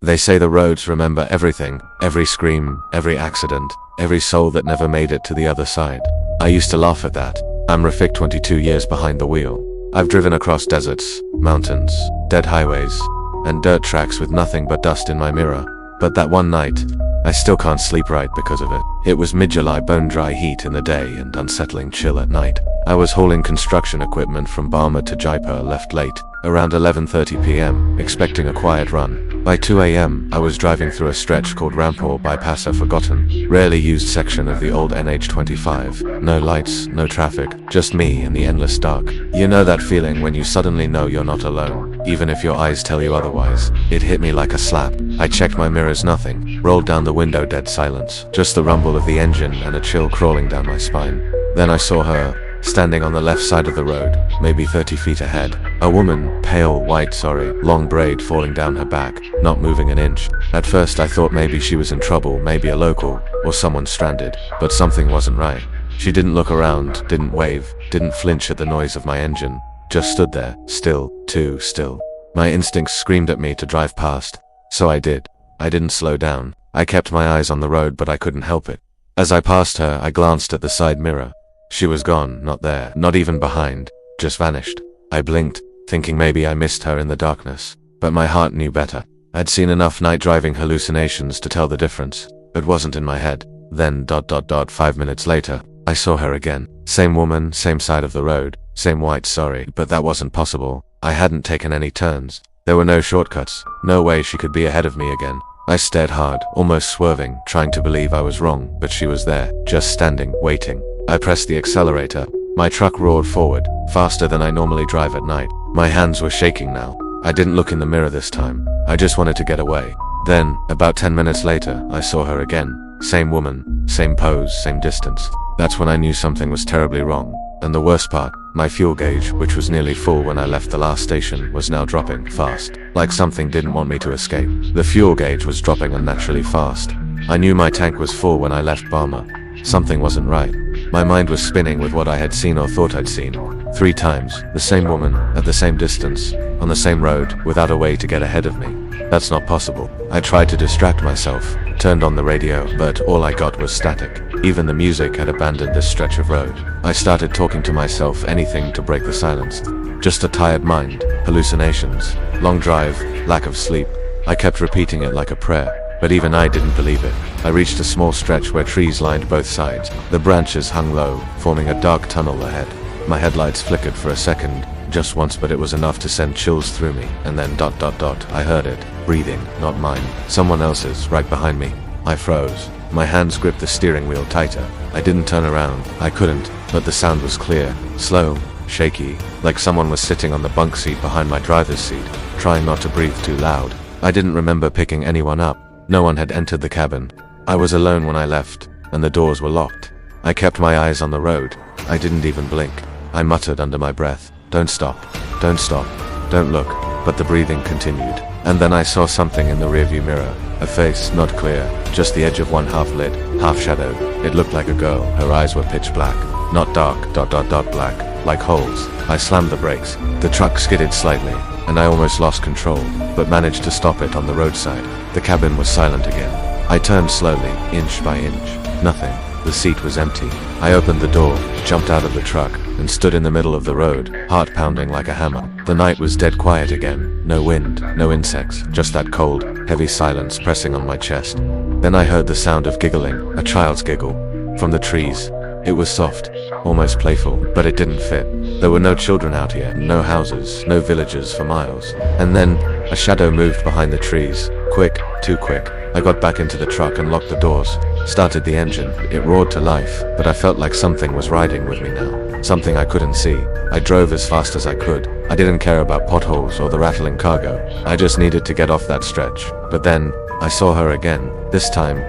They say the roads remember everything, every scream, every accident, every soul that never made it to the other side. I used to laugh at that. I'm Rafik, 22 years behind the wheel. I've driven across deserts, mountains, dead highways, and dirt tracks with nothing but dust in my mirror. But that one night, I still can't sleep right because of it. It was mid-July, bone-dry heat in the day and unsettling chill at night. I was hauling construction equipment from Barmer to Jaipur, left late, around 11:30 p.m., expecting a quiet run. By 2 a.m., I was driving through a stretch called Rampur Bypass, a forgotten, rarely used section of the old NH25. No lights, no traffic, just me in the endless dark. You know that feeling when you suddenly know you're not alone, even if your eyes tell you otherwise. It hit me like a slap. I checked my mirrors, nothing. Rolled down the window, dead silence. Just the rumble of the engine and a chill crawling down my spine. Then I saw her, standing on the left side of the road, maybe 30 feet ahead. A woman, pale white saree, long braid falling down her back, not moving an inch. At first I thought maybe she was in trouble, maybe a local, or someone stranded, but something wasn't right. She didn't look around, didn't wave, didn't flinch at the noise of my engine, just stood there, still, too still. My instincts screamed at me to drive past, so I did. I didn't slow down. I kept my eyes on the road, but I couldn't help it. As I passed her, I glanced at the side mirror. She was gone, not there, not even behind, just vanished. I blinked, thinking maybe I missed her in the darkness, but my heart knew better. I'd seen enough night driving hallucinations to tell the difference. It wasn't in my head. Then ... 5 minutes later, I saw her again. Same woman, same side of the road, same white saree, but that wasn't possible. I hadn't taken any turns. There were no shortcuts, no way she could be ahead of me again. I stared hard, almost swerving, trying to believe I was wrong, but she was there, just standing, waiting. I pressed the accelerator. My truck roared forward, faster than I normally drive at night. My hands were shaking now. I didn't look in the mirror this time. I just wanted to get away. Then, about 10 minutes later, I saw her again. Same woman, same pose, same distance. That's when I knew something was terribly wrong. And the worst part, my fuel gauge, which was nearly full when I left the last station, was now dropping fast. Like something didn't want me to escape. The fuel gauge was dropping unnaturally fast. I knew my tank was full when I left Barmer. Something wasn't right. My mind was spinning with what I had seen or thought I'd seen. 3 times, the same woman, at the same distance, on the same road, without a way to get ahead of me. That's not possible. I tried to distract myself, turned on the radio, but all I got was static. Even the music had abandoned this stretch of road. I started talking to myself, anything to break the silence. Just a tired mind, hallucinations, long drive, lack of sleep. I kept repeating it like a prayer. But even I didn't believe it. I reached a small stretch where trees lined both sides. The branches hung low, forming a dark tunnel ahead. My headlights flickered for a second, just once, but it was enough to send chills through me. And then ... I heard it. Breathing, not mine. Someone else's, right behind me. I froze. My hands gripped the steering wheel tighter. I didn't turn around. I couldn't, but the sound was clear, slow, shaky, like someone was sitting on the bunk seat behind my driver's seat, trying not to breathe too loud. I didn't remember picking anyone up. No one had entered the cabin. I was alone when I left, and the doors were locked. I kept my eyes on the road. I didn't even blink. I muttered under my breath, "Don't stop, don't stop, don't look." But the breathing continued. And then I saw something in the rearview mirror. A face, not clear, just the edge of one half lit, half shadowed. It looked like a girl. Her eyes were pitch black, not dark ... black, like holes. I slammed the brakes. The truck skidded slightly, and I almost lost control, but managed to stop it on the roadside. The cabin was silent again. I turned slowly, inch by inch. Nothing. The seat was empty. I opened the door, jumped out of the truck, and stood in the middle of the road, heart pounding like a hammer. The night was dead quiet again. No wind, no insects, just that cold, heavy silence pressing on my chest. Then I heard the sound of giggling, a child's giggle, from the trees. It was soft, almost playful, but it didn't fit. There were no children out here, no houses, no villages for miles. And then, a shadow moved behind the trees. Quick, too quick. I got back into the truck and locked the doors. Started the engine. It roared to life, but I felt like something was riding with me now. Something I couldn't see. I drove as fast as I could. I didn't care about potholes or the rattling cargo. I just needed to get off that stretch. But then, I saw her again. This time ...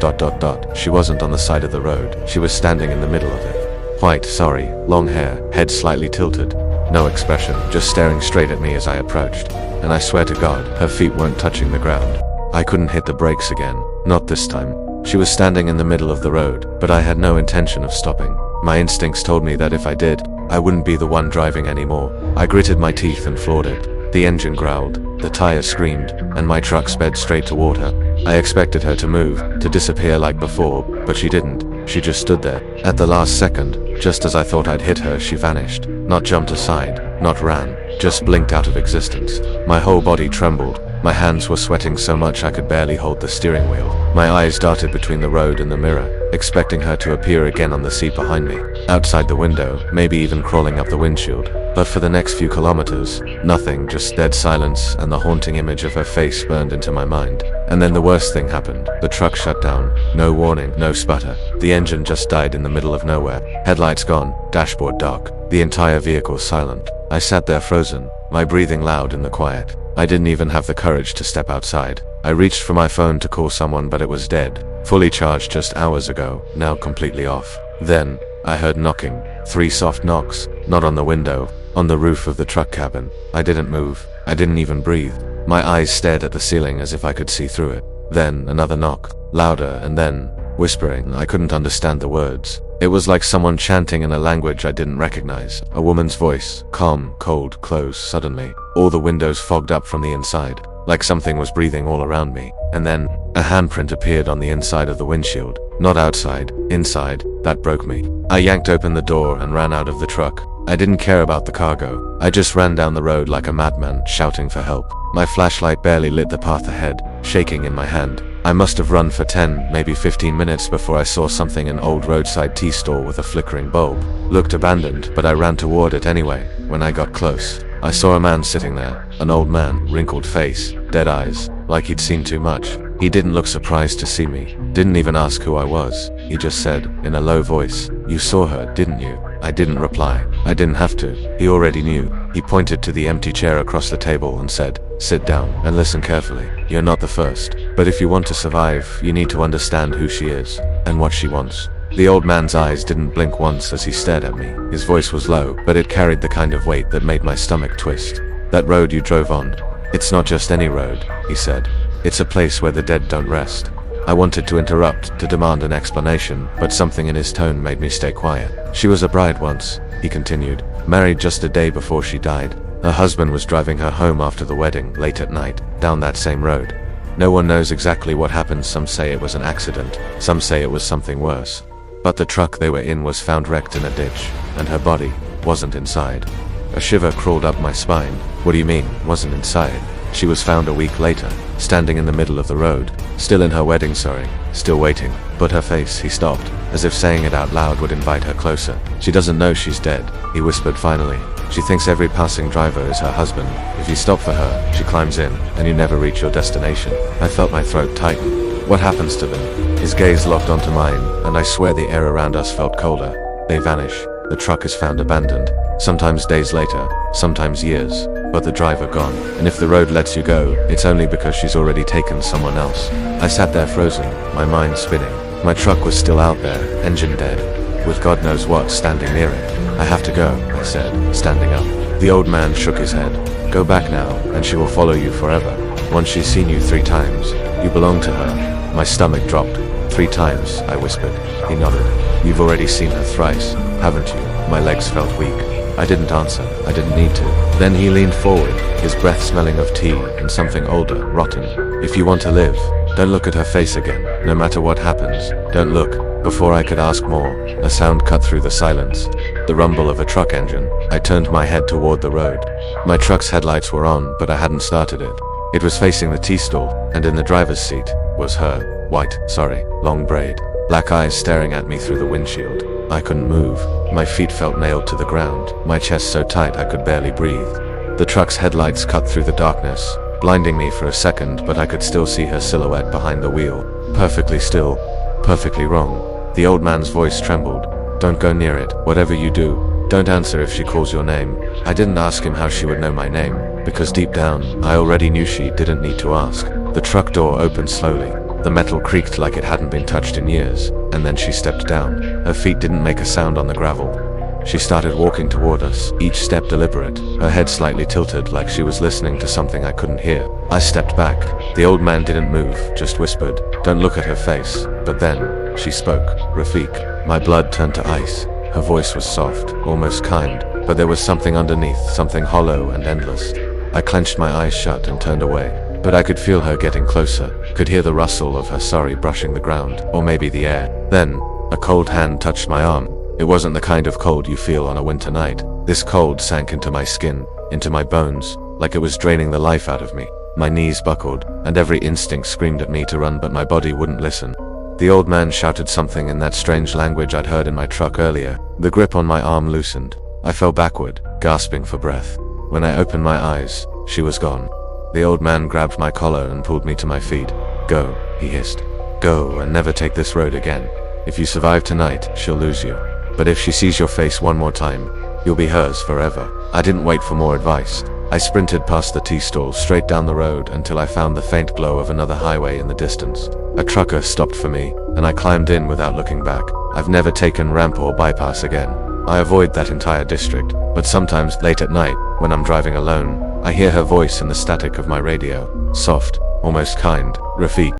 She wasn't on the side of the road. She was standing in the middle of it. White, sorry, long hair, head slightly tilted. No expression, just staring straight at me as I approached. And I swear to God, her feet weren't touching the ground. I couldn't hit the brakes again. Not this time. She was standing in the middle of the road, but I had no intention of stopping. My instincts told me that if I did, I wouldn't be the one driving anymore. I gritted my teeth and floored it. The engine growled, the tire screamed, and my truck sped straight toward her. I expected her to move, to disappear like before, but she didn't. She just stood there. At the last second, just as I thought I'd hit her, she vanished. Not jumped aside, not ran, just blinked out of existence. My whole body trembled. My hands were sweating so much I could barely hold the steering wheel. My eyes darted between the road and the mirror, expecting her to appear again on the seat behind me, outside the window, maybe even crawling up the windshield. But for the next few kilometers, nothing, just dead silence, and the haunting image of her face burned into my mind. And then the worst thing happened. The truck shut down. No warning, no sputter. The engine just died in the middle of nowhere. Headlights gone, dashboard dark. The entire vehicle silent. I sat there frozen, my breathing loud in the quiet. I didn't even have the courage to step outside. I reached for my phone to call someone, but it was dead. Fully charged just hours ago, now completely off. Then, I heard knocking. 3 soft knocks, not on the window, on the roof of the truck cabin. I didn't move. I didn't even breathe. My eyes stared at the ceiling as if I could see through it. Then, another knock, louder, and then, whispering. I couldn't understand the words. It was like someone chanting in a language I didn't recognize. A woman's voice, calm, cold, close. Suddenly, all the windows fogged up from the inside, like something was breathing all around me. And then, a handprint appeared on the inside of the windshield. Not outside, inside. That broke me. I yanked open the door and ran out of the truck. I didn't care about the cargo. I just ran down the road like a madman, shouting for help. My flashlight barely lit the path ahead, shaking in my hand. I must have run for 10, maybe 15 minutes before I saw something in an old roadside tea store with a flickering bulb. Looked abandoned, but I ran toward it anyway. When I got close, I saw a man sitting there. An old man, wrinkled face, dead eyes, like he'd seen too much. He didn't look surprised to see me. Didn't even ask who I was. He just said, in a low voice, "You saw her, didn't you?" I didn't reply. I didn't have to. He already knew. He pointed to the empty chair across the table and said, "Sit down and listen carefully. You're not the first. But if you want to survive, you need to understand who she is and what she wants." The old man's eyes didn't blink once as he stared at me. His voice was low, but it carried the kind of weight that made my stomach twist. "That road you drove on, it's not just any road," he said. "It's a place where the dead don't rest." I wanted to interrupt, to demand an explanation, but something in his tone made me stay quiet. "She was a bride once," he continued, "married just a day before she died. Her husband was driving her home after the wedding, late at night, down that same road. No one knows exactly what happened. Some say it was an accident, some say it was something worse. But the truck they were in was found wrecked in a ditch, and her body wasn't inside." A shiver crawled up my spine. "What do you mean, wasn't inside?" "She was found a week later, standing in the middle of the road, still in her wedding saree, still waiting. But her face," he stopped, as if saying it out loud would invite her closer. "She doesn't know she's dead," he whispered finally. "She thinks every passing driver is her husband. If you stop for her, she climbs in, and you never reach your destination." I felt my throat tighten. "What happens to them?" His gaze locked onto mine, and I swear the air around us felt colder. "They vanish. The truck is found abandoned. Sometimes days later, sometimes years. But the driver gone. And if the road lets you go, it's only because she's already taken someone else." I sat there frozen, my mind spinning. My truck was still out there, engine dead, with God knows what standing near it. "I have to go," I said, standing up. The old man shook his head. "Go back now, and she will follow you forever. Once she's seen you 3 times, you belong to her." My stomach dropped. 3 times, I whispered. He nodded. "You've already seen her thrice, haven't you?" My legs felt weak. I didn't answer. I didn't need to. Then he leaned forward, his breath smelling of tea and something older, rotten. "If you want to live, don't look at her face again. No matter what happens, don't look." Before I could ask more, a sound cut through the silence. The rumble of a truck engine. I turned my head toward the road. My truck's headlights were on, but I hadn't started it. It was facing the tea stall, and in the driver's seat was her. White, long braid. Black eyes staring at me through the windshield. I couldn't move. My feet felt nailed to the ground, my chest so tight I could barely breathe. The truck's headlights cut through the darkness, blinding me for a second, but I could still see her silhouette behind the wheel. Perfectly still, perfectly wrong. The old man's voice trembled. "Don't go near it. Whatever you do, don't answer if she calls your name." I didn't ask him how she would know my name, because deep down, I already knew she didn't need to ask. The truck door opened slowly. The metal creaked like it hadn't been touched in years, and then she stepped down. Her feet didn't make a sound on the gravel. She started walking toward us, each step deliberate, her head slightly tilted like she was listening to something I couldn't hear. I stepped back. The old man didn't move, just whispered, "Don't look at her face." But then, she spoke. "Rafiq." My blood turned to ice. Her voice was soft, almost kind, but there was something underneath, something hollow and endless. I clenched my eyes shut and turned away. But I could feel her getting closer, could hear the rustle of her saree brushing the ground, or maybe the air. Then, a cold hand touched my arm. It wasn't the kind of cold you feel on a winter night. This cold sank into my skin, into my bones, like it was draining the life out of me. My knees buckled, and every instinct screamed at me to run, but my body wouldn't listen. The old man shouted something in that strange language I'd heard in my truck earlier. The grip on my arm loosened. I fell backward, gasping for breath. When I opened my eyes, she was gone. The old man grabbed my collar and pulled me to my feet. "Go," he hissed. "Go and never take this road again. If you survive tonight, she'll lose you. But if she sees your face one more time, you'll be hers forever." I didn't wait for more advice. I sprinted past the tea stall straight down the road until I found the faint glow of another highway in the distance. A trucker stopped for me, and I climbed in without looking back. I've never taken Rampur Bypass again. I avoid that entire district, but sometimes late at night, when I'm driving alone, I hear her voice in the static of my radio. Soft, almost kind. "Rafiq."